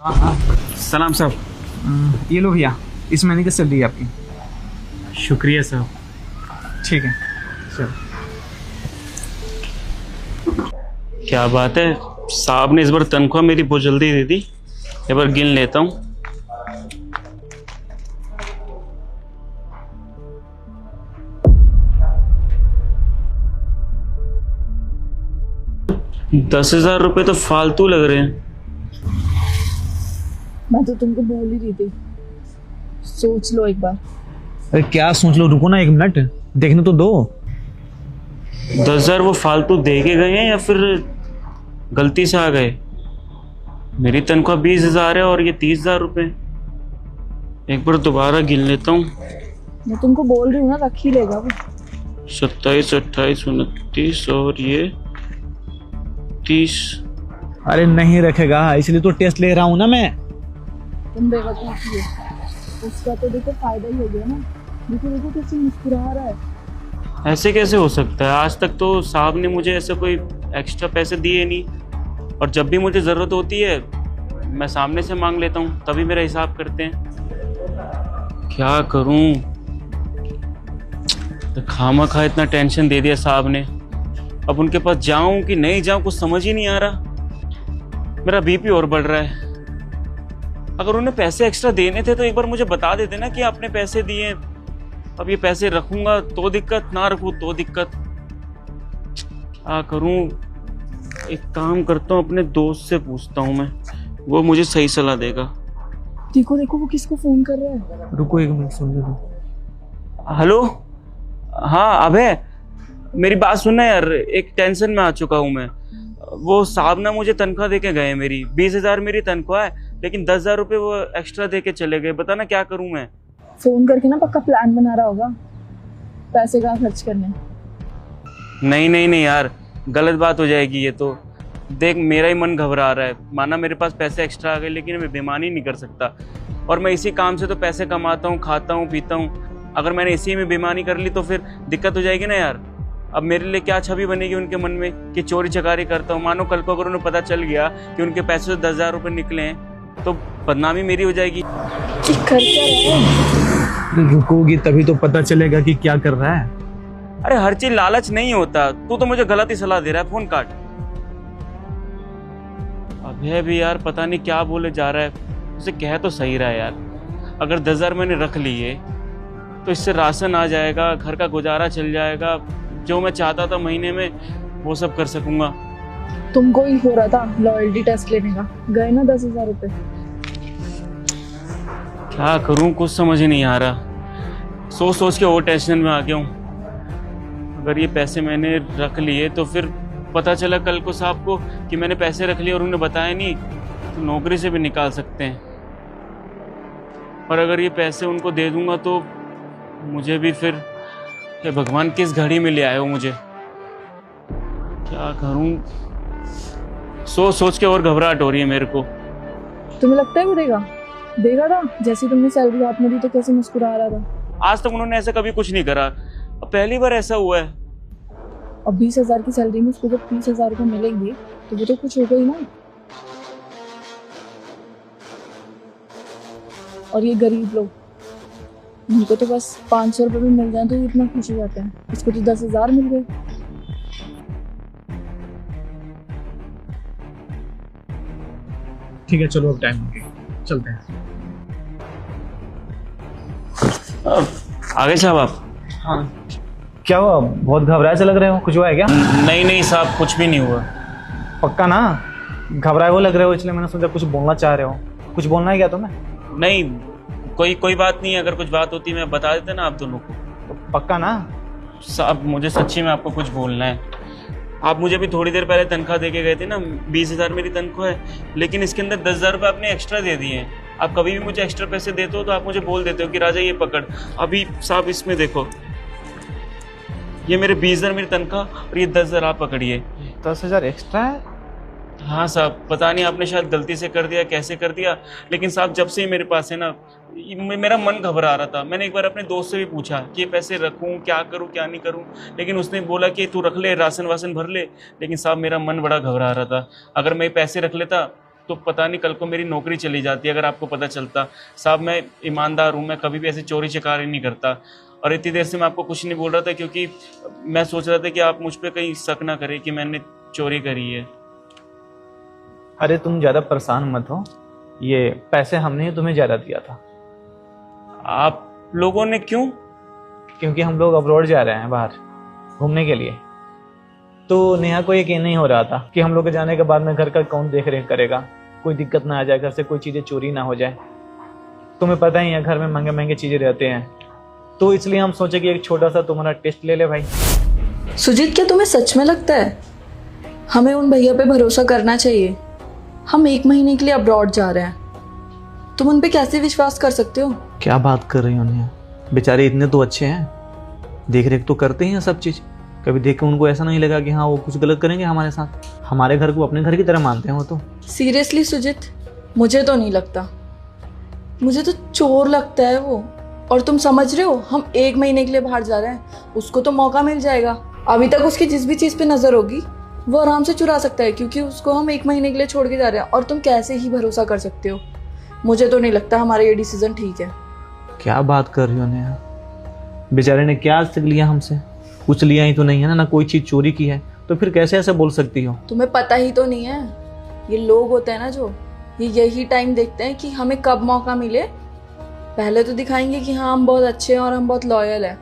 हाँ हाँ। सलाम साहब। ये लो भैया, इस महीने की सैलरी है आपकी। शुक्रिया साहब। ठीक है चलो। क्या बात है, साहब ने इस बार तनख्वाह मेरी बहुत जल्दी दे दी। एक बार गिन लेता हूँ। ₹10,000 तो फालतू लग रहे हैं। मैं तो तुमको बोल ही रही थी, सोच लो एक बार। अरे क्या सोच लो, रुको ना एक मिनट, देखने तो दो। 10,000 वो फालतू दे के गए हैं या फिर गलती से आ गए? मेरी तनख्वाह 20,000 है और ये ₹30,000। एक बार दोबारा गिन लेता हूँ। मैं तुमको बोल रही हूँ ना, रख ही लेगा वो। 27, 28, 29 और ये 30। अरे नहीं रखेगा, इसलिए तो टेस्ट ले रहा हूँ ना मैं। तुम बेवकूफ ही हो। उसका तो देखो फायदा ही हो गया ना। देखो देखो कैसे मुस्कुरा रहा है। ऐसे कैसे हो सकता है? आज तक तो साहब ने मुझे ऐसे कोई एक्स्ट्रा पैसे दिए नहीं, और जब भी मुझे ज़रूरत होती है मैं सामने से मांग लेता हूँ, तभी मेरा हिसाब करते हैं। क्या करूँ? तो खामखा इतना टेंशन दे दिया साहब ने। अब उनके पास जाऊं कि नहीं जाऊं कुछ समझ ही नहीं आ रहा। मेरा बीपी और बढ़ रहा है। अगर उन्हें पैसे एक्स्ट्रा देने थे तो एक बार मुझे बता देते ना कि आपने पैसे दिए। अब ये पैसे रखूंगा तो दिक्कत, ना रखूं तो दिक्कत। क्या करूं? एक काम करता हूं, अपने दोस्त से पूछता हूं मैं, वो मुझे सही सलाह देगा। देखो देखो वो किसको फोन कर रहा है। रुको एक मिनट, सुनने दो। हेलो, हाँ अभय, मेरी बात सुनना यार। एक टेंशन में आ चुका हूँ मैं। वो साहब ना मुझे तनख्वाह दे के गए। मेरी 20,000 मेरी तनख्वाह है, लेकिन ₹10,000 वो एक्स्ट्रा दे के चले गए। बता ना क्या करूँ मैं? फोन करके ना पक्का प्लान बना रहा होगा पैसे कहाँ खर्च करने। नहीं नहीं नहीं यार, गलत बात हो जाएगी ये तो। देख मेरा ही मन घबरा रहा है। माना मेरे पास पैसे एक्स्ट्रा आ गए, लेकिन मैं बेईमानी नहीं कर सकता। और मैं इसी काम से तो पैसे कमाता हूँ, खाता हूँ, पीता हूँ। अगर मैंने इसी में बेईमानी कर ली तो फिर दिक्कत हो जाएगी ना यार। अब मेरे लिए क्या छवि बनेगी उनके मन में कि चोरी चकारी करता हूँ। मानो कल को अगर उन्हें पता चल गया कि उनके पैसे से ₹10,000 निकले हैं तो बदनामी मेरी हो जाएगी। कर क्या रहा है? रुकोगी तभी तो पता चलेगा कि क्या कर रहा है। अरे हर चीज लालच नहीं होता। तू तो मुझे गलत ही सलाह दे रहा है। फोन काट। अभय भी यार पता नहीं क्या बोले जा रहा है। उसे कह तो सही रहा है यार। अगर 10,000 मैंने रख लिए तो इससे राशन आ जाएगा, घर का गुजारा चल जाएगा। जो मैं चाहता था महीने में वो सब कर सकूंगा। तुमको ही हो रहा था लॉयल्टी टेस्ट लेने का, गए ना 10,000 रुपए। क्या करूं कुछ समझ ही नहीं आ रहा। सोच सोच के और टेंशन में आ गया हूं। अगर ये पैसे मैंने रख लिए तो फिर पता चला कल को साहब को कि मैंने पैसे रख लिए और उन्हें बताया नहीं, तो नौकरी से भी निकाल सकते हैं। और अगर ये पैसे उनको दे दूंगा तो मुझे भी फिर, ये भगवान किस घड़ी में ले आए हो मुझे। क्या करूं? सोच सोच के और घबराहट हो रही है मेरे को। तुम्हें लगता है वो देगा? देगा था। जैसे तुमने सैलरी हाथ में दी तो कैसे मुस्कुरा रहा था। आज तक उन्होंने ऐसा कभी कुछ नहीं करा, अब पहली बार ऐसा हुआ है। अब 20,000 की सैलरी में उसको जब 30,000 रुपये मिलेंगे तो वो तो कुछ होगा ही ना। और ये गरीब लोग, उनको तो बस 500 रुपये भी मिल जाए तो इतना खुश हो जाते हैं। इसको तो 10,000 मिल गए। ठीक है चलो, अब टाइम हो गया, चलते हैं। आगे साहब आप। हाँ क्या हुआ, बहुत घबराए से लग रहे हो, कुछ हुआ है क्या? नहीं नहीं साहब, कुछ भी नहीं हुआ। पक्का ना? घबराए हुए लग रहे हो इसलिए मैंने सोचा कुछ बोलना चाह रहे हो। कुछ बोलना है क्या तुम्हें? नहीं, कोई बात नहीं है। अगर कुछ बात होती मैं बता देते ना आप दोनों को। तो पक्का ना? साहब मुझे सच्ची में आपको कुछ बोलना है। आप मुझे भी थोड़ी देर पहले तनख्वाह दे के गए थे ना। 20,000 मेरी तनख्वाह है, लेकिन इसके अंदर 10,000 रुपये आपने एक्स्ट्रा दे दिए हैं। आप कभी भी मुझे एक्स्ट्रा पैसे देते हो तो आप मुझे बोल देते हो कि राजा ये पकड़। अभी साहब इसमें देखो, ये मेरे 20,000 मेरी तनख्वाह और ये 10,000 आप पकड़िए। 10,000 एक्स्ट्रा है? हाँ साहब, पता नहीं आपने शायद गलती से कर दिया, कैसे कर दिया, लेकिन साहब जब से ही मेरे पास है ना, मेरा मन घबरा रहा था। मैंने एक बार अपने दोस्त से भी पूछा कि ये पैसे रखूं, क्या करूं क्या नहीं करूं, लेकिन उसने बोला कि तू रख ले, राशन वासन भर ले। लेकिन साहब मेरा मन बड़ा घबरा रहा था। अगर मैं पैसे रख लेता तो पता नहीं कल को मेरी नौकरी चली जाती अगर आपको पता चलता। साहब मैं ईमानदार हूँ, मैं कभी भी ऐसे चोरी चकारी नहीं करता। और इतनी देर से मैं आपको कुछ नहीं बोल रहा था क्योंकि मैं सोच रहा था कि आप मुझ पर कहीं शक ना करें कि मैंने चोरी करी है। अरे तुम ज़्यादा परेशान मत हो, ये पैसे हमने ही तुम्हें ज़्यादा दिया था। आप लोगों ने क्यों? क्योंकि हम लोग अब्रॉड जा रहे हैं बाहर घूमने के लिए। तो नेहा को यकीन नहीं हो रहा था कि हम लोग के जाने के बाद में घर का कौन देख रेख करेगा, कोई दिक्कत ना आ जाए, घर से कोई चीज़ें चोरी ना हो जाए। तुम्हें पता ही है घर में महंगे महंगे चीज़ें रहते हैं, तो इसलिए हम सोचे कि एक छोटा सा तुम्हारा टेस्ट ले ले भाई। सुजीत, क्या तुम्हें सच में लगता है हमें उन भैया पे भरोसा करना चाहिए? हम 1 महीने के लिए अब्रॉड जा रहे हैं, तुम उन पे कैसे विश्वास कर सकते हो? क्या बात कर रही हो नेहा, बेचारे इतने तो अच्छे हैं, देख रेख तो करते हैं सब चीज़। कभी देख के उनको ऐसा नहीं लगा कि हाँ वो कुछ गलत करेंगे हमारे साथ। हमारे घर को अपने घर की तरह मानते हैं वो तो। सीरियसली सुजीत, मुझे तो नहीं लगता, मुझे तो चोर लगता है वो। और तुम समझ रहे हो, हम 1 महीने के लिए बाहर जा रहे हैं, उसको तो मौका मिल जाएगा। अभी तक उसकी जिस भी चीज़ पे नज़र होगी वो आराम से चुरा सकता है, क्योंकि उसको हम 1 महीने के लिए छोड़ के जा रहे हैं। और तुम कैसे ही भरोसा कर सकते हो? मुझे तो नहीं लगता हमारा ये डिसीजन ठीक है। क्या बात कर रही हो नेहा, बेचारे ने क्या आज तक लिया हमसे? कुछ लिया ही तो नहीं है ना कोई चीज़ चोरी की है, तो फिर कैसे ऐसे बोल सकती हो? तुम्हें पता ही तो नहीं है, ये लोग होते हैं ना जो, ये यही टाइम देखते हैं कि हमें कब मौका मिले। पहले तो दिखाएंगे कि हाँ हम बहुत अच्छे हैं और हम बहुत लॉयल हैं,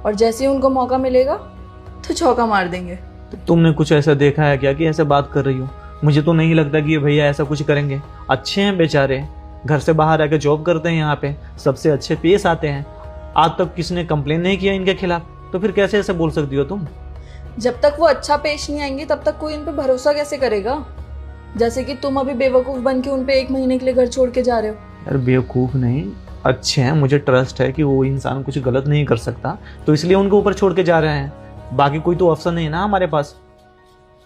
और जैसे ही उनको मौका मिलेगा तो चौका मार देंगे। तो तुमने कुछ ऐसा देखा है क्या कि ऐसे बात कर रही हो? मुझे तो नहीं लगता कि ये भैया ऐसा कुछ करेंगे। अच्छे हैं बेचारे, घर से बाहर आके जॉब करते हैं, यहाँ पे सबसे अच्छे पेश आते हैं। आज तक किसी ने कंप्लेन नहीं किया इनके खिलाफ, तो फिर कैसे ऐसे बोल सकती हो तुम? जब तक वो अच्छा पेश नहीं आएंगे तब तक कोई इन पे भरोसा कैसे करेगा? जैसे कि तुम अभी बेवकूफ़ बन के उन पे 1 महीने के लिए घर छोड़ के जा रहे हो। यार बेवकूफ़ नहीं, अच्छे हैं, मुझे ट्रस्ट है कि वो इंसान कुछ गलत नहीं कर सकता, तो इसलिए उनके ऊपर छोड़ के जा रहे हैं। बाकी कोई तो ऑप्शन नहीं है ना हमारे पास।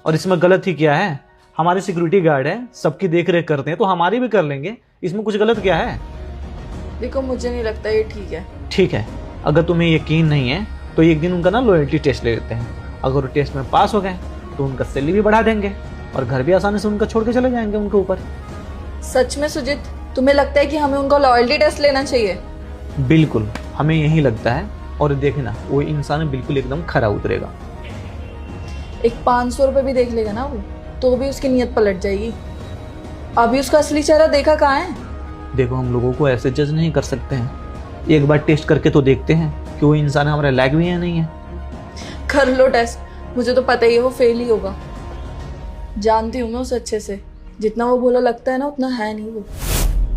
और इसमें गलत ही क्या है? हमारे सिक्योरिटी गार्ड है, सबकी देख रेख करते हैं, तो हमारी भी कर लेंगे, इसमें कुछ गलत क्या है? देखो मुझे नहीं लगता ये ठीक है। ठीक है, अगर तुम्हें यकीन नहीं है तो एक दिन उनका ना लॉयल्टी टेस्ट ले लेते हैं। अगर वो टेस्ट में पास हो गए तो उनका सैलरी भी बढ़ा देंगे और घर भी आसानी से उनका छोड़ के चले जाएंगे उनके ऊपर। सच में सुजीत, तुम्हें लगता है कि हमें उनका लॉयल्टी टेस्ट लेना चाहिए? बिल्कुल, हमें यही लगता है। और देखना वो इंसान बिल्कुल एकदम खरा उतरेगा। एक 500 रुपये भी देख लेगा ना वो, तो भी उसकी नीयत पलट जाएगी। अभी उसका असली चेहरा देखा कहाँ है? देखो हम लोगों को ऐसे जज नहीं कर सकते हैं, एक बार टेस्ट करके तो देखते हैं कि वो इंसान हमारे लायक भी है नहीं है। कर लो टेस्ट, मुझे तो पता ही है वो फेल ही होगा। जानती हूँ मैं उसे अच्छे से, जितना वो बोला लगता है ना उतना है नहीं वो।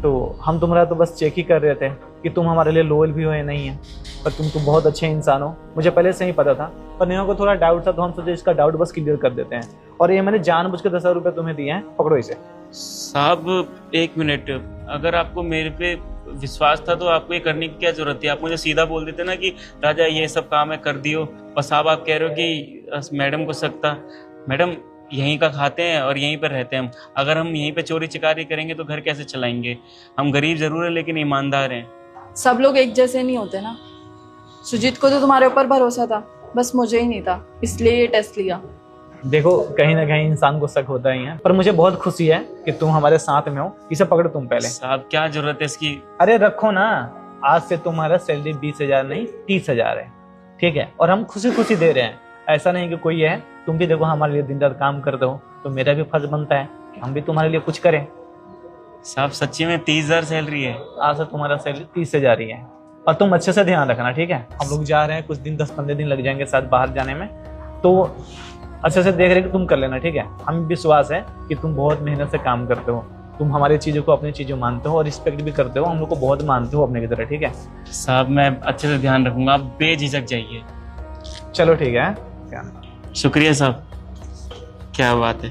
तो हम तुम्हारा तो बस चेक ही कर रहे थे कि तुम हमारे लिए लोयल भी हो या नहीं है, पर तुम तो बहुत अच्छे इंसान हो, मुझे पहले से ही पता था। पर नेहा को थोड़ा डाउट था, तो हम सोचे इसका डाउट बस क्लियर कर देते हैं। और ये मैंने जानबूझ के 10,000 रुपये तुम्हें दिए हैं, पकड़ो इसे। साहब 1 मिनट, अगर आपको मेरे पे विश्वास था तो आपको ये करने की क्या जरूरत थी? आप मुझे सीधा बोल देते ना कि राजा ये सब काम है कर दियो। और साहब आप कह रहे हो कि मैडम को सकता, मैडम यहीं का खाते हैं और यहीं पर रहते हैं हम। अगर हम यहीं पे चोरी चिकारी करेंगे तो घर कैसे चलाएंगे? हम गरीब जरूर हैं लेकिन ईमानदार हैं। सब लोग एक जैसे नहीं होते ना। सुजीत को तो तुम्हारे ऊपर भरोसा था, बस मुझे ही नहीं था, इसलिए ये टेस्ट लिया। देखो कहीं ना कहीं इंसान को शक होता ही है, पर मुझे बहुत खुशी है कि तुम हमारे साथ में हो। इसे पकड़ो तुम पहले। साहब क्या जरूरत है इसकी? अरे रखो ना, आज से तुम्हारा सैलरी 20,000 नहीं 30,000 है, ठीक है? और हम खुशी खुशी दे रहे हैं, ऐसा नहीं कि कोई है। तुम भी देखो हमारे लिए दिन रात काम करते हो, तो मेरा भी फर्ज बनता है कि हम भी तुम्हारे लिए कुछ करें। साहब सच्ची में 30,000 सैलरी है? आज से तुम्हारा सैलरी 30,000 ही है। और तुम अच्छे से ध्यान रखना, ठीक है? हम लोग जा रहे हैं, कुछ दिन 10-15 दिन लग जाएंगे साथ बाहर जाने में, तो अच्छे से देख रेख तुम कर लेना, ठीक है? हमें विश्वास है कि तुम बहुत मेहनत से काम करते हो, तुम हमारी चीज़ों को अपनी चीज़ों मानते हो और रिस्पेक्ट भी करते हो, हम लोग को बहुत मानते हो अपने की तरह, ठीक है? साहब मैं अच्छे से ध्यान रखूंगा, आप बेझिझक जाइए। चलो ठीक है। शुक्रिया साहब, क्या बात है।